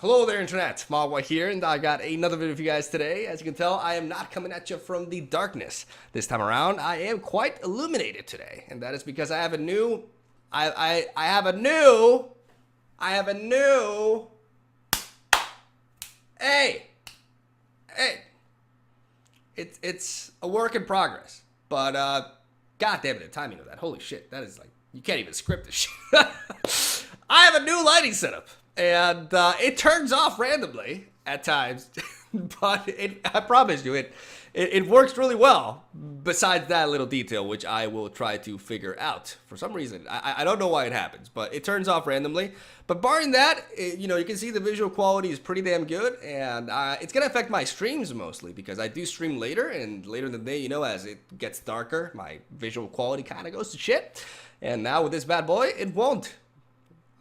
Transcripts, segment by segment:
Hello there, Internet. Mogwai here, and I got another video for you guys today. As you can tell, I am not coming at you from the darkness this time around. I am quite illuminated today, and that is because I have a new, I have a new, hey, it's a work in progress, but god damn it, the timing of that, holy shit, that is like, you can't even script this shit. I have a new lighting setup. And it turns off randomly at times, but I promise you, it works really well. Besides that little detail, which I will try to figure out for some reason. I don't know why it happens, but it turns off randomly. But barring that, you can see the visual quality is pretty damn good, and it's gonna affect my streams mostly because I do stream later, and later in the day, as it gets darker, my visual quality kind of goes to shit. And now with this bad boy, it won't.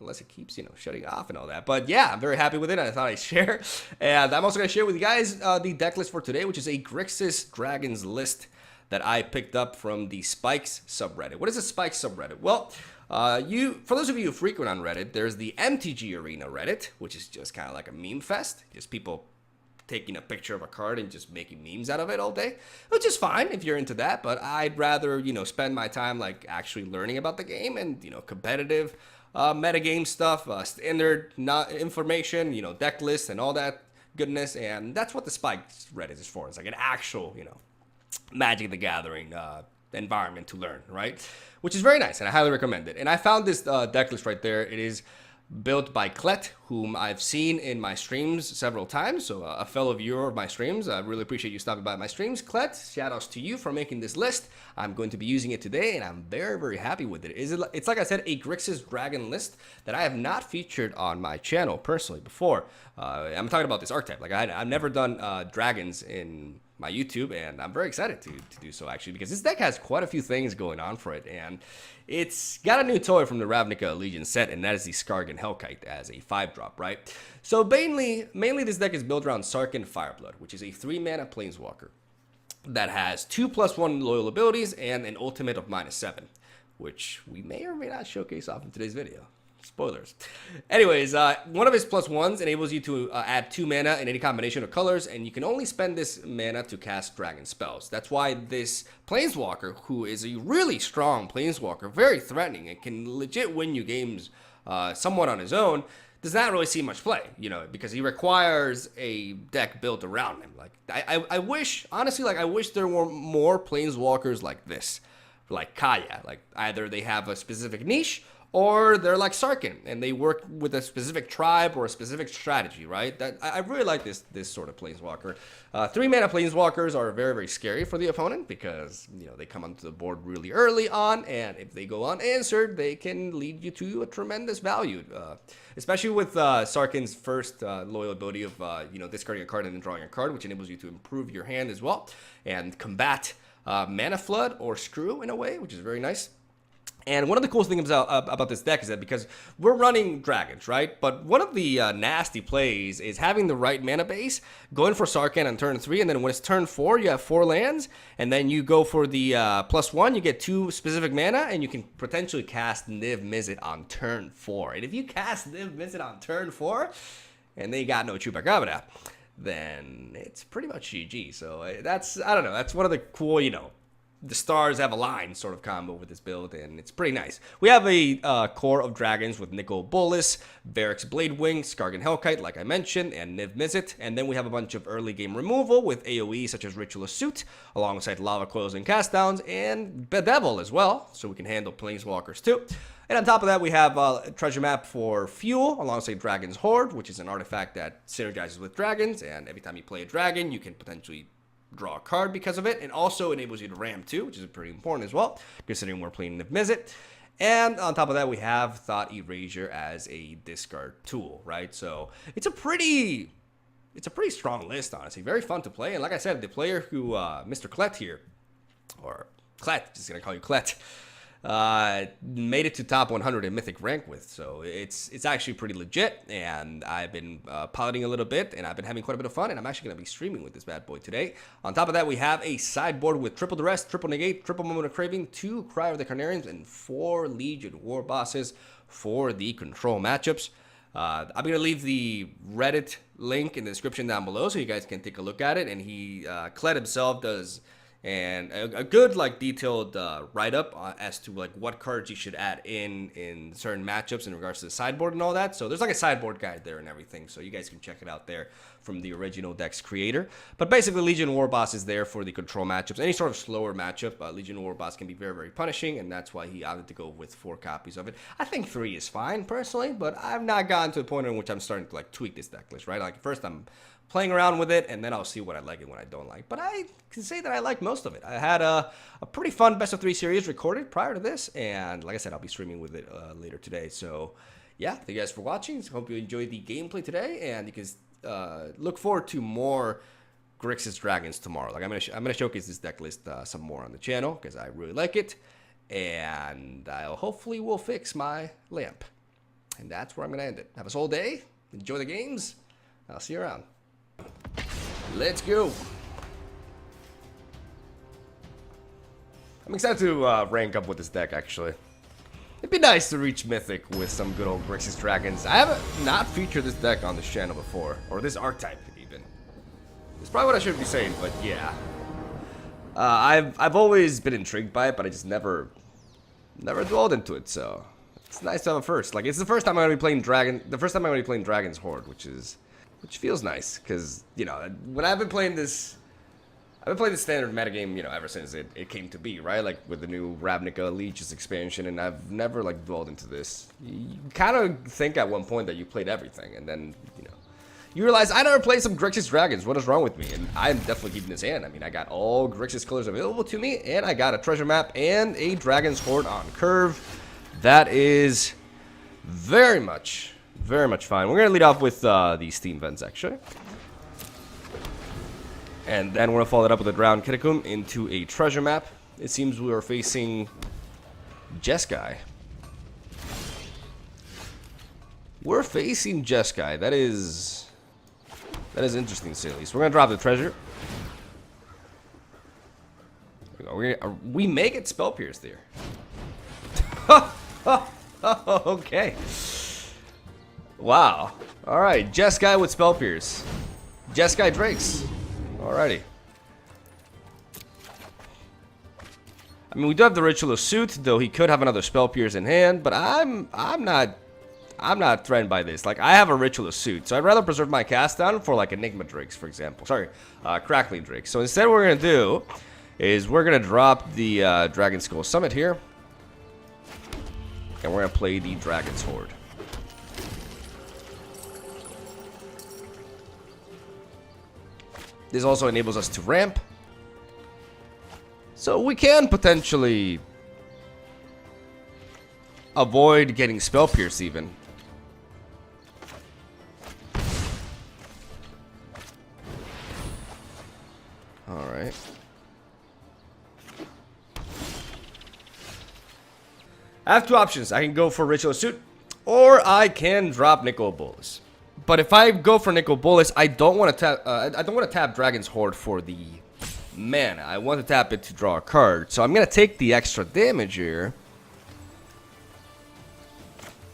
Unless it keeps, shutting off and all that. But yeah, I'm very happy with it. I thought I'd share. And I'm also going to share with you guys the deck list for today, which is a Grixis Dragons list that I picked up from the Spikes subreddit. What is a Spikes subreddit? Well, for those of you who frequent on Reddit, there's the MTG Arena Reddit, which is just kind of like a meme fest. Just people taking a picture of a card and just making memes out of it all day, which is fine if you're into that. But I'd rather, spend my time like actually learning about the game and, competitive metagame stuff, standard information, deck lists and all that goodness. And that's what the Spikes Reddit is for. It's like an actual, Magic the Gathering environment to learn, right? Which is very nice, and I highly recommend it. And I found this deck list right there. It is built by Klet, whom I've seen in my streams several times. So a fellow viewer of my streams. I really appreciate you stopping by my streams. Klet, shout outs to you for making this list. I'm going to be using it today, and I'm very, very happy with it. It's like I said, a Grixis Dragon list that I have not featured on my channel personally before. I'm talking about this archetype. Like I've never done dragons in my YouTube, and I'm very excited to do so actually, because this deck has quite a few things going on for it, and it's got a new toy from the Ravnica Legion set, and that is the Skargan Hellkite as a 5-drop, right? So mainly this deck is built around Sarkhan Fireblood, which is a 3-mana planeswalker that has 2+1 loyal abilities and an ultimate of -7, which we may or may not showcase off in today's video. Spoilers. Anyways, one of his +1s enables you to add 2 mana in any combination of colors, and you can only spend this mana to cast dragon spells. That's why this Planeswalker, who is a really strong Planeswalker, very threatening, and can legit win you games somewhat on his own, does not really see much play, because he requires a deck built around him. Like, I wish, honestly, I wish there were more Planeswalkers like this, like Kaya. Like, either they have a specific niche, or they're like Sarkhan, and they work with a specific tribe or a specific strategy, right? I really like this sort of Planeswalker. 3-mana Planeswalkers are very, very scary for the opponent because, they come onto the board really early on, and if they go unanswered, they can lead you to a tremendous value. Especially with Sarkhan's first loyal ability of, discarding a card and then drawing a card, which enables you to improve your hand as well, and combat Mana Flood or Screw in a way, which is very nice. And one of the cool things about this deck is that because we're running dragons, right? But one of the nasty plays is having the right mana base, going for Sarkhan on turn 3, and then when it's turn 4, you have 4 lands, and then you go for the +1, you get 2 specific mana, and you can potentially cast Niv Mizzet on turn 4. And if you cast Niv Mizzet on turn 4, and they got no Chupacabra, then it's pretty much GG. So I don't know, that's one of the cool, the stars have aligned sort of combo with this build, and it's pretty nice. We have a core of dragons with Nicol Bolas, Varric's Bladewing, Skargan Hellkite, like I mentioned, and Niv Mizzet. And then we have a bunch of early game removal with AoE such as Ritual Suit, alongside Lava Coils and Castdowns, and Bedevil as well, so we can handle Planeswalkers too. And on top of that, we have a treasure map for fuel, alongside Dragon's Horde, which is an artifact that synergizes with dragons, and every time you play a dragon, you can potentially draw a card because of it, and also enables you to ram too, which is pretty important as well, considering we're playing Niv Mizzet. And on top of that, we have Thought Erasure as a discard tool, right? So it's a pretty strong list, honestly. Very fun to play, and like I said, the player who, Mr. Klet here, or Klet, just gonna call you Klet, made it to top 100 in Mythic rank with, so it's actually pretty legit, and I've been piloting a little bit, and I've been having quite a bit of fun, and I'm actually going to be streaming with this bad boy today. On top of that, we have a sideboard with triple Duress, triple Negate, triple Moment of Craving, 2 Cry of the Carnarians, and 4 Legion War Bosses for the control matchups. I'm going to leave the Reddit link in the description down below so you guys can take a look at it. And he, Kled himself does a good like detailed write-up as to like what cards you should add in certain matchups in regards to the sideboard and all that. So there's like a sideboard guide there and everything, so you guys can check it out there from the original deck's creator. But basically, Legion Warboss is there for the control matchups. Any sort of slower matchup, Legion Warboss can be very, very punishing, and that's why he opted to go with 4 copies of it. I think 3 is fine personally, but I've not gotten to the point in which I'm starting to like tweak this deck list, right? Like first I'm playing around with it, and then I'll see what I like and what I don't like. But I can say that I like most of it. I had a pretty fun best of 3 series recorded prior to this, and like I said, I'll be streaming with it later today. So yeah, thank you guys for watching. Hope you enjoyed the gameplay today, and you can look forward to more Grixis Dragons tomorrow. Like I'm gonna showcase this deck list some more on the channel because I really like it, and I'll hopefully will fix my lamp. And that's where I'm gonna end it. Have a whole day. Enjoy the games. I'll see you around. Let's go. I'm excited to rank up with this deck, actually. It'd be nice to reach Mythic with some good old Grixis Dragons. I haven't not featured this deck on this channel before, or this archetype even. It's probably what I should be saying, but yeah. I've always been intrigued by it, but I just never dwelled into it. So it's nice to have a first. Like it's the first time I'm gonna be playing Dragon's Horde, which feels nice, because, you know, when I've been playing this standard metagame, you know, ever since it came to be, right? Like, with the new Ravnica Leeches expansion, and I've never, like, dwelled into this. You kind of think at one point that you played everything, and then, you know, you realize, I never played some Grixis Dragons, what is wrong with me? And I'm definitely keeping this hand. I mean, I got all Grixis colors available to me, and I got a treasure map and a Dragon's Horde on curve. That is very much fine. We're going to lead off with the Steam Vents, actually. And then we're going to follow it up with a Drowned Catacomb into a treasure map. It seems we are facing Jess Guy. We're facing Jess Guy. That is interesting to say the least. We're going to drop the treasure. We may get Spell Pierced there. Okay. Wow. Alright, Jess Guy with Spell Pierce. Jess Guy Drakes. Alrighty. I mean, we do have the Ritual of Suit, though he could have another Spell Pierce in hand, but I'm not threatened by this. Like, I have a Ritual of Suit, so I'd rather preserve my cast down for, like, Enigma Drakes, for example. Sorry, Crackling Drakes. So instead what we're gonna do is we're gonna drop the Dragon Skull Summit here, and we're gonna play the Dragon's Horde. This also enables us to ramp. So we can potentially avoid getting Spell Pierce even. Alright. I have 2 options. I can go for Ritual Suit, or I can drop Nicol Bolas. But if I go for Nicol Bolas, I don't want to tap Dragon's Horde for the mana. I want to tap it to draw a card. So I'm gonna take the extra damage here.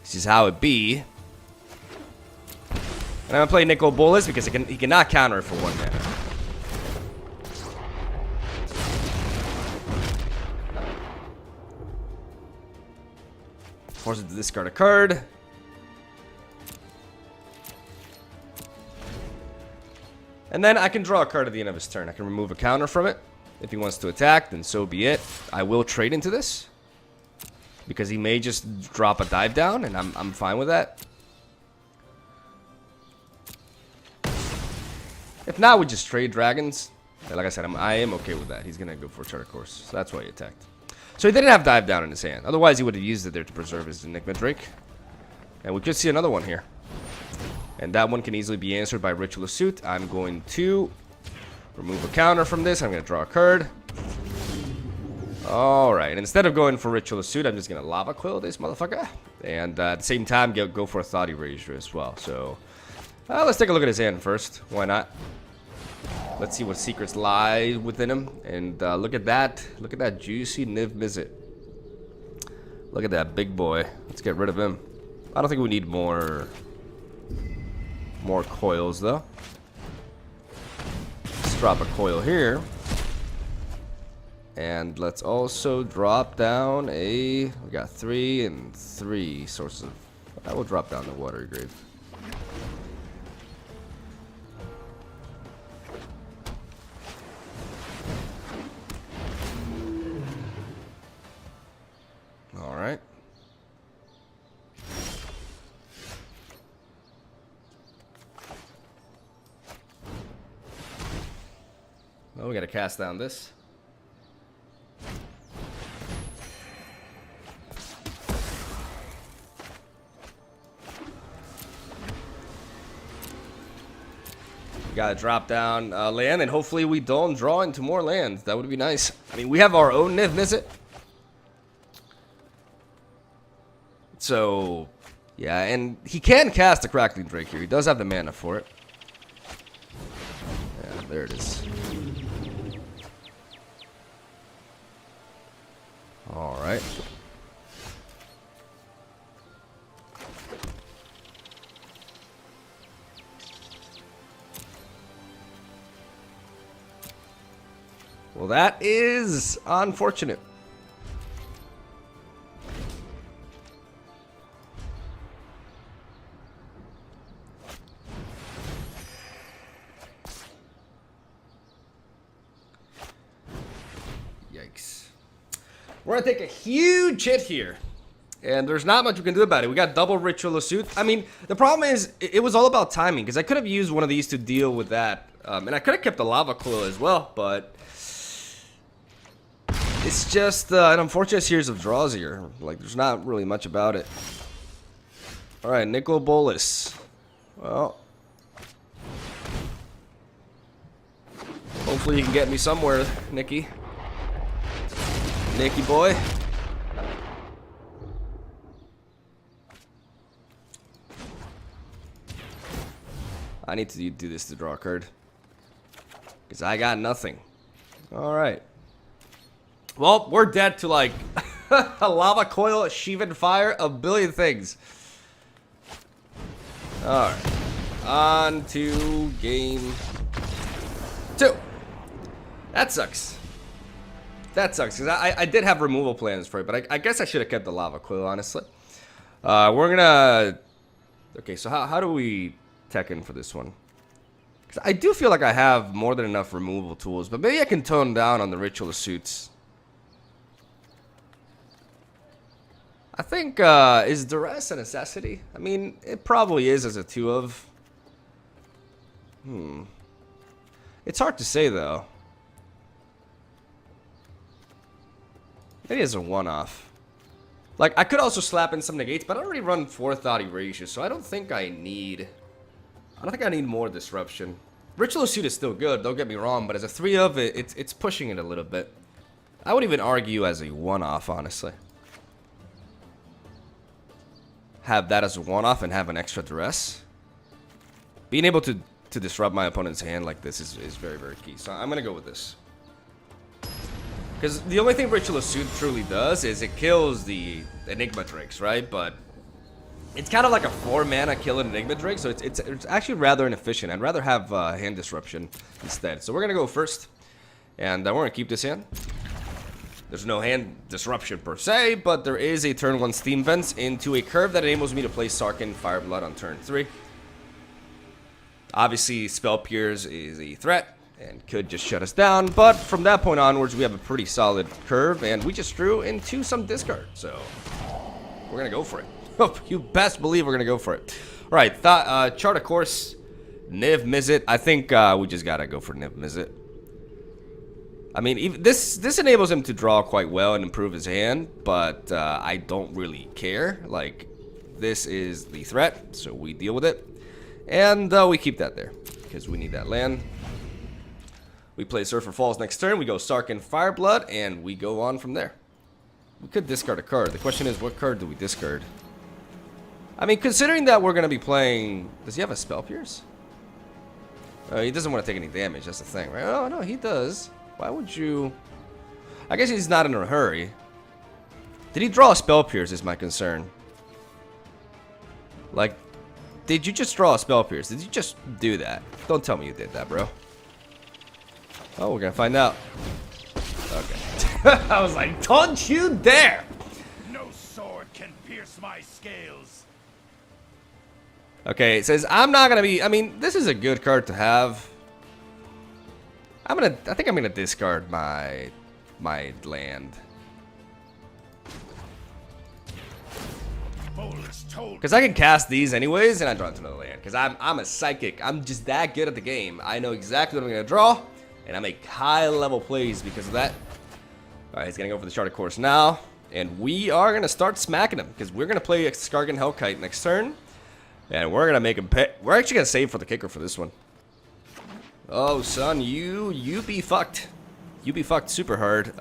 This is how it be. And I'm gonna play Nicol Bolas because he cannot counter it for 1 mana. Force it to discard a card. And then I can draw a card at the end of his turn. I can remove a counter from it. If he wants to attack, then so be it. I will trade into this, because he may just drop a dive down, and I'm fine with that. If not, we just trade dragons. And like I said, I am okay with that. He's going to go for a Charter Course, so that's why he attacked. So he didn't have dive down in his hand. Otherwise, he would have used it there to preserve his Enigma Drake. And we could see another one here. And that one can easily be answered by Ritual of Suit. I'm going to remove a counter from this. I'm going to draw a card. Alright, and instead of going for Ritual of Suit, I'm just going to Lava Quill this motherfucker. And at the same time, go for a Thought Erasure as well. So, let's take a look at his hand first. Why not? Let's see what secrets lie within him. And look at that. Look at that juicy Niv Mizzet. Look at that big boy. Let's get rid of him. I don't think we need more more coils, though. Let's drop a coil here. And let's also drop down a... We got 3 and 3 sources of... I will drop down the watery grave. Alright. Well, we gotta cast down this. Gotta drop down land, and hopefully we don't draw into more lands. That would be nice. I mean, we have our own Niv Mizzet. So, yeah, and he can cast a Crackling Drake here. He does have the mana for it. Yeah, there it is. Alright. Well, that is unfortunate. Yikes. We're gonna take a huge hit here. And there's not much we can do about it. We got double Ritual of Suit. I mean, the problem is, it was all about timing, because I could have used one of these to deal with that. And I could have kept the Lava Coil as well, but... It's just an unfortunate series of draws here. Like, there's not really much about it. Alright, Nicol Bolas. Well. Hopefully you can get me somewhere, Nicky. Nicky boy. I need to do this to draw a card. Because I got nothing. Alright. Well, we're dead to, like, a Lava Coil, a Shivan Fire, a billion things. Alright. On to game 2. That sucks. That sucks, because I did have removal plans for it, but I guess I should have kept the Lava Coil, honestly. We're gonna... Okay, so how do we tech in for this one? Because I do feel like I have more than enough removal tools, but maybe I can tone down on the Ritual of Suits. I think, is Duress a necessity? I mean, it probably is as a 2 of. It's hard to say, though. Maybe as a 1-off. Like, I could also slap in some negates, but I already run 4 Thought Erasure, so I don't think I need... I don't think I need more Disruption. Ritual of Suit is still good, don't get me wrong, but as a 3 of, it's pushing it a little bit. I would even argue as a 1-off, honestly. Have that as a 1-off and have an extra Duress. Being able to disrupt my opponent's hand like this is very, very key. So I'm going to go with this. Because the only thing Ritual of Suit truly does is it kills the Enigma Drakes, right? But it's kind of like a 4-mana kill an Enigma Drake, so it's actually rather inefficient. I'd rather have hand disruption instead. So we're going to go first. And we're going to keep this hand. There's no hand disruption per se, but there is a turn 1 Steam Vents into a curve that enables me to play Sarkhan Fireblood on turn 3. Obviously, Spell Pierce is a threat and could just shut us down, but from that point onwards, we have a pretty solid curve, and we just drew into some discard, so we're going to go for it. You best believe we're going to go for it. All right, Chart of Course, Niv Mizzet. I think we just got to go for Niv Mizzet. I mean, even this enables him to draw quite well and improve his hand, but I don't really care. Like, this is the threat, so we deal with it. And we keep that there, because we need that land. We play Surfer Falls next turn, we go Sarkhan Fireblood, and we go on from there. We could discard a card. The question is, what card do we discard? I mean, considering that we're going to be playing... Does he have a Spell Pierce? He doesn't want to take any damage, that's the thing, right? Oh, no, he does. Why would you... I guess he's not in a hurry. Did he draw a Spell Pierce is my concern. Like, Did you just draw a Spell Pierce? Did you just do that? Don't tell me you did that, bro. Oh, we're gonna find out. Okay. I was like, don't you dare! No sword can pierce my scales. Okay, it says I'm not gonna be. I mean, this is a good card to have. I think I'm gonna discard my land. Because I can cast these anyways, and I draw into another land. Because I'm a psychic. I'm just that good at the game. I know exactly what I'm gonna draw, and I make high level plays because of that. All right, he's gonna go for the Charted Course now, and we are gonna start smacking him because we're gonna play a Skargan Hellkite next turn, and we're gonna make him pay. We're actually gonna save for the kicker for this one. Oh, son, you be fucked. You be fucked super hard.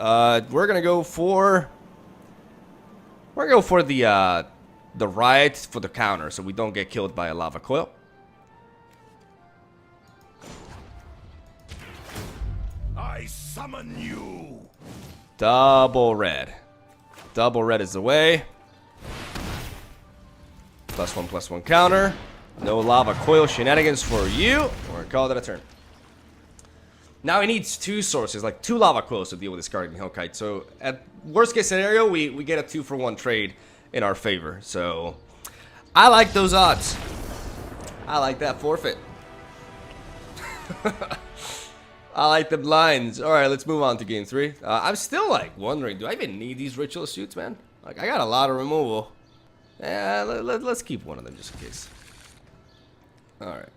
We're gonna go for the riot for the counter, so we don't get killed by a lava coil. I summon you. Double red. Double red is the way. +1/+1 counter. No lava coil shenanigans for you. We're gonna call that a turn. Now he needs 2 sources, like 2 lava coils to deal with this Skargan Hellkite. So at worst case scenario, we get a 2-for-1 trade in our favor. So I like those odds. I like that forfeit. I like the lines. All right, let's move on to game 3. I'm still like wondering, do I even need these ritual suits, man? Like I got a lot of removal. Yeah, let's keep one of them just in case. All right,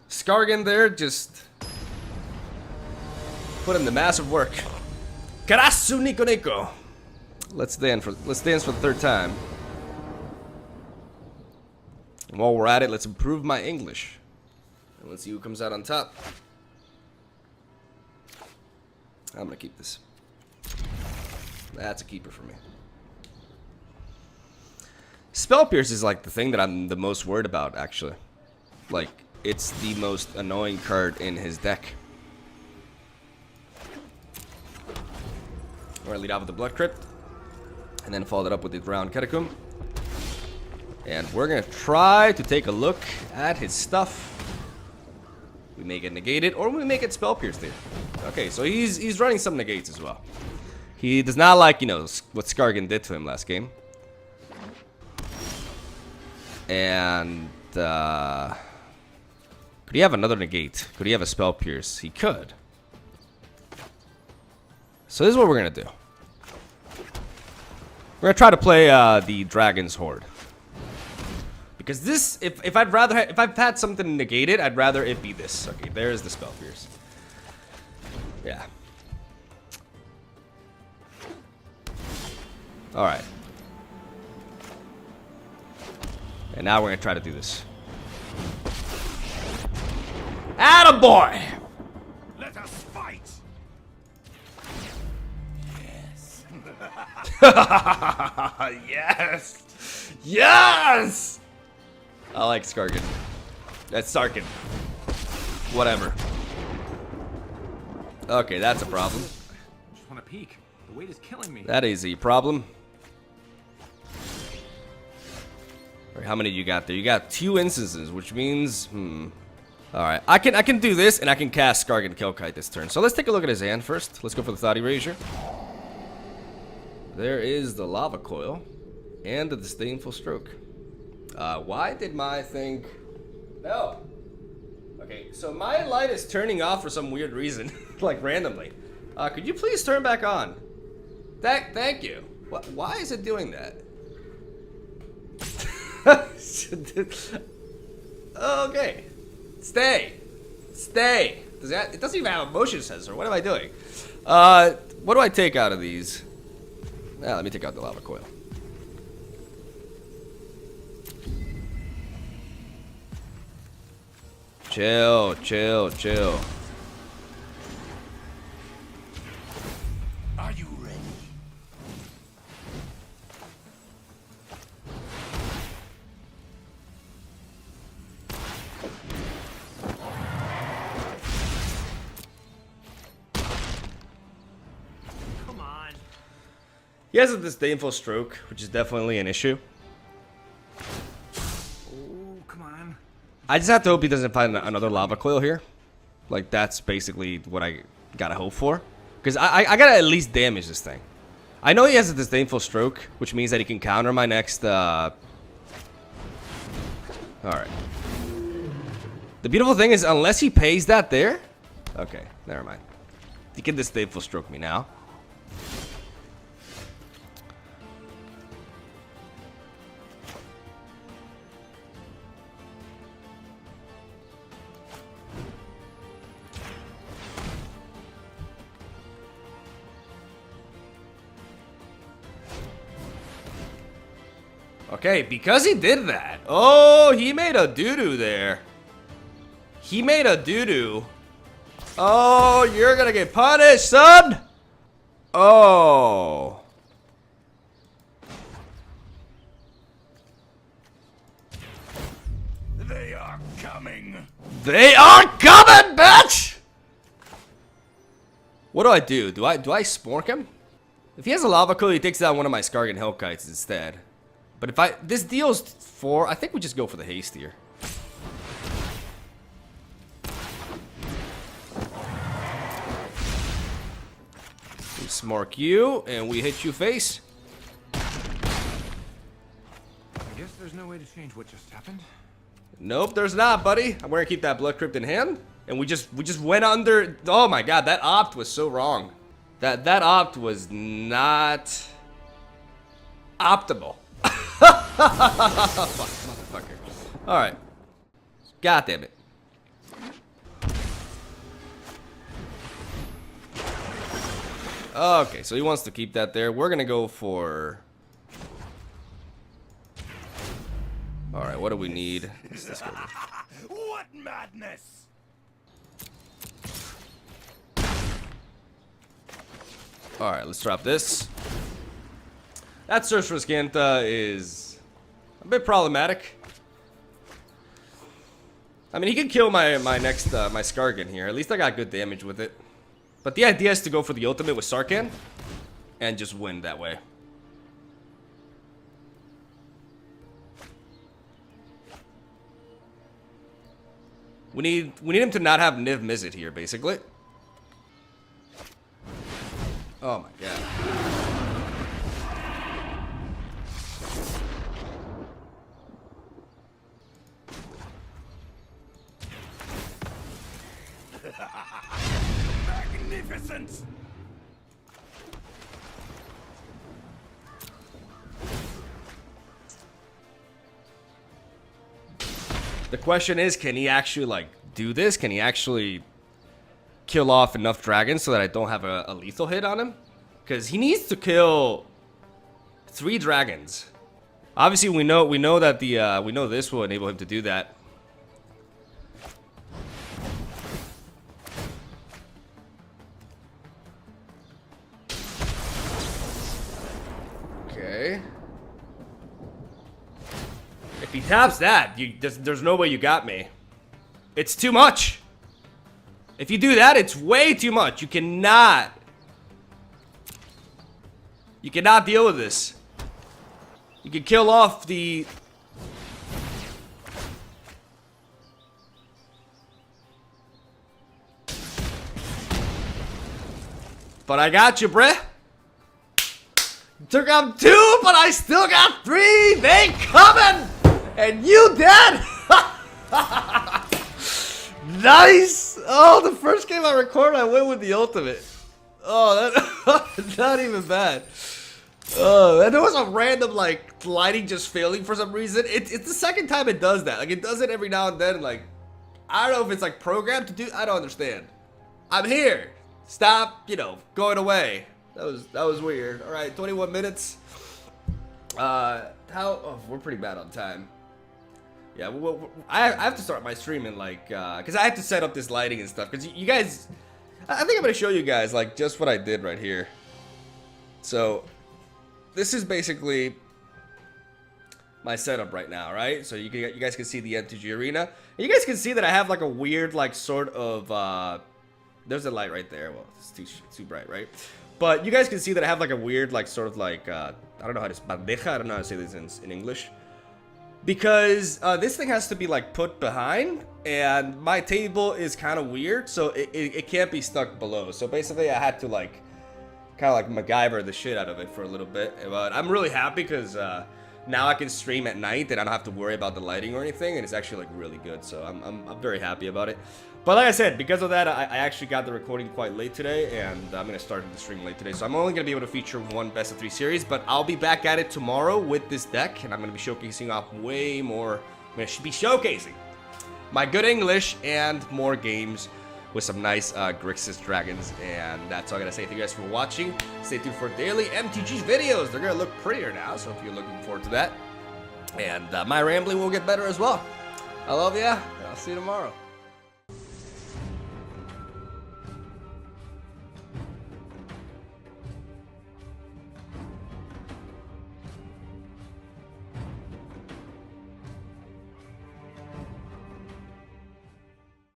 Skargan there, just put in the massive work. Karasu Nico Nico. Let's dance for the 3rd time. And while we're at it, let's improve my English. And let's see who comes out on top. I'm gonna keep this. That's a keeper for me. Spell Pierce is like the thing that I'm the most worried about, actually. Like, it's the most annoying card in his deck. Alright, lead off with the Blood Crypt. And then follow it up with the Drowned Catacomb. And we're gonna try to take a look at his stuff. We may get negated, or we may get Spell Pierced here. Okay, so he's running some negates as well. He does not like, you know, what Skargan did to him last game. And, could he have another negate? Could he have a Spell Pierce? He could. So this is what we're gonna do. We're gonna try to play the Dragon's Horde. Because this, if I've had something negated, I'd rather it be this. Okay, there's the Spell Pierce. Yeah. Alright. And now we're gonna try to do this. Attaboy! Let us fight. Yes. Yes! Yes! I like Skargan. That's Sarkin. Whatever. Okay, that's a problem. I just want to peek. The weight is killing me. That is a problem. Alright, how many do you got there? You got 2 instances, which means, Alright, I can do this, and I can cast Skargan Hellkite this turn. So let's take a look at his hand first. Let's go for the Thought Erasure. There is the Lava Coil, and the Disdainful Stroke. Why did my thing... No. Okay, so my light is turning off for some weird reason, like randomly. Could you please turn back on? Thank you. Why is it doing that? Okay. Stay. It doesn't even have a motion sensor. What am I doing? What do I take out of these? Let me take out the Lava Coil. Chill. Are you ready? Come on. He has a Disdainful Stroke, which is definitely an issue. I just have to hope he doesn't find another lava coil here. Like, that's basically what I gotta hope for. Because I gotta at least damage this thing. I know he has a disdainful stroke, which means that he can counter my next, Alright. The beautiful thing is, unless he pays that there... Okay, never mind. He can disdainful stroke me now. Okay, because he did that. Oh, he made a doo-doo there. He made a doo-doo. Oh, you're gonna get punished, son. Oh. They are coming. They are coming, bitch! What do? Do I spork him? If he has a lava coil, he takes down one of my Skargan Hellkites instead. But if this deals 4, I think we just go for the haste here. We smork you, and we hit you face. I guess there's no way to change what just happened. Nope, there's not, buddy. I'm gonna keep that Blood Crypt in hand, and we just went under. Oh my god, that opt was so wrong. That opt was not optimal. Fuck, motherfucker. Alright. God damn it. Okay, so he wants to keep that there. We're gonna go for... Alright, what do we need? What madness! Alright, let's drop this. That Search for Scantha is a bit problematic. I mean, he can kill my next my Skargan here. At least I got good damage with it. But the idea is to go for the ultimate with Sarkhan and just win that way. We need him to not have Niv Mizzet here, basically. Oh my god. Magnificent! The question is, can he actually, like, do this? Can he actually kill off enough dragons so that I don't have a lethal hit on him? Because he needs to kill 3 dragons. Obviously, we know that we know this will enable him to do that. Okay. If he taps that, there's no way you got me. It's too much. If you do that, it's way too much. You cannot deal with this. You can kill off the... But I got you, bruh. Took out 2, but I still got 3. They coming, and you dead. Nice. Oh, the first game I recorded, I went with the ultimate. Oh, that not even bad. Oh, and there was a random like lighting just failing for some reason. It's the second time it does that. Like it does it every now and then. Like I don't know if it's like programmed to do. I don't understand. I'm here. Stop. Going away. That was weird. All right, 21 minutes. Oh, we're pretty bad on time. Yeah, I have to start my stream in like, cause I have to set up this lighting and stuff. Cause you guys, I think I'm gonna show you guys like just what I did right here. So, this is basically my setup right now, right? So you guys can see the MTG arena. And you guys can see that I have like a weird like sort of there's a light right there. Well, it's too bright, right? But you guys can see that I have like a weird like sort of like I don't know how to bandeja. I don't know how to say this in English. because this thing has to be like put behind, and my table is kind of weird, so it can't be stuck below. So basically I had to like kind of like MacGyver the shit out of it for a little bit. But I'm really happy because now I can stream at night and I don't have to worry about the lighting or anything, and it's actually like really good. So I'm very happy about it. But like I said, because of that, I actually got the recording quite late today, and I'm going to start the stream late today. So I'm only going to be able to feature one best of 3 series, but I'll be back at it tomorrow with this deck, and I'm going to be showcasing off way more. I'm going to be showcasing my good English and more games with some nice Grixis dragons. And that's all I got to say. Thank you guys for watching. Stay tuned for daily MTG videos. They're going to look prettier now, so if you're looking forward to that. And my rambling will get better as well. I love ya. I'll see you tomorrow.